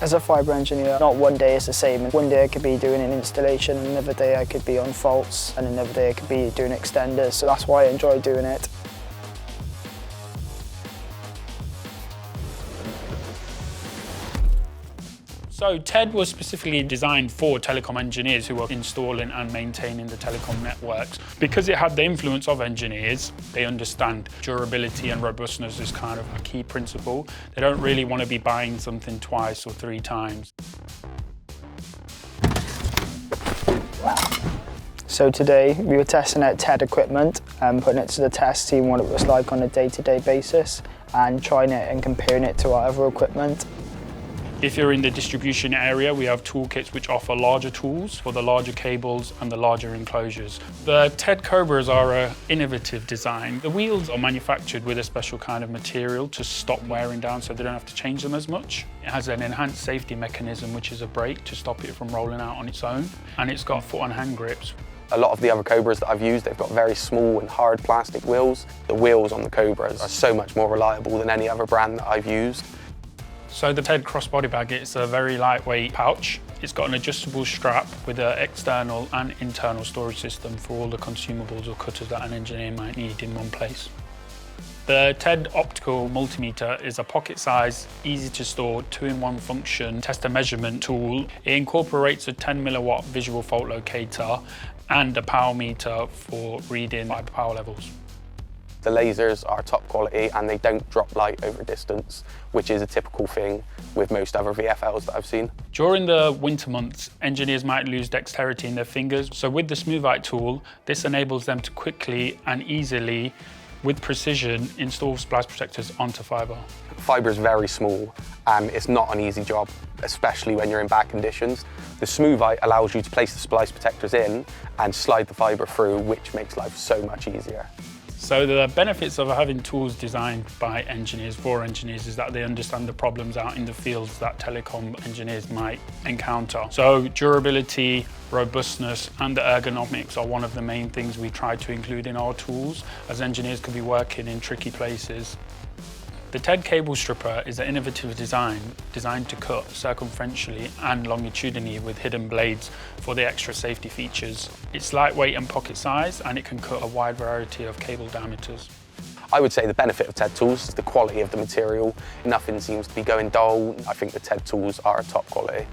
As a fibre engineer, not one day is the same. One day I could be doing an installation, another day I could be on faults, and another day I could be doing extenders, so that's why I enjoy doing it. So TED was specifically designed for telecom engineers who were installing and maintaining the telecom networks. Because it had the influence of engineers, they understand durability and robustness is kind of a key principle. They don't really want to be buying something twice or 3 times. So today we were testing out TED equipment and putting it to the test, seeing what it was like on a day-to-day basis and trying it and comparing it to our other equipment. If you're in the distribution area, we have toolkits which offer larger tools for the larger cables and the larger enclosures. The TED Cobras are an innovative design. The wheels are manufactured with a special kind of material to stop wearing down so they don't have to change them as much. It has an enhanced safety mechanism, which is a brake to stop it from rolling out on its own. And it's got foot and hand grips. A lot of the other Cobras that I've used, they've got very small and hard plastic wheels. The wheels on the Cobras are so much more reliable than any other brand that I've used. So the TED crossbody bag, it's a very lightweight pouch. It's got an adjustable strap with an external and internal storage system for all the consumables or cutters that an engineer might need in one place. The TED optical multimeter is a pocket-sized, easy to store, 2-in-1 function test and measurement tool. It incorporates a 10 milliwatt visual fault locator and a power meter for reading fiber power levels. The lasers are top quality and they don't drop light over distance, which is a typical thing with most other VFLs that I've seen. During the winter months, engineers might lose dexterity in their fingers. So with the Smoothe tool, this enables them to quickly and easily, with precision, install splice protectors onto fibre. Fibre is very small and it's not an easy job, especially when you're in bad conditions. The Smoothe allows you to place the splice protectors in and slide the fibre through, which makes life so much easier. So the benefits of having tools designed by engineers for engineers is that they understand the problems out in the fields that telecom engineers might encounter. So durability, robustness and the ergonomics are one of the main things we try to include in our tools, as engineers could be working in tricky places. The TED cable stripper is an innovative design designed to cut circumferentially and longitudinally with hidden blades for the extra safety features. It's lightweight and pocket size and it can cut a wide variety of cable diameters. I would say the benefit of TED tools is the quality of the material. Nothing seems to be going dull. I think the TED tools are top quality.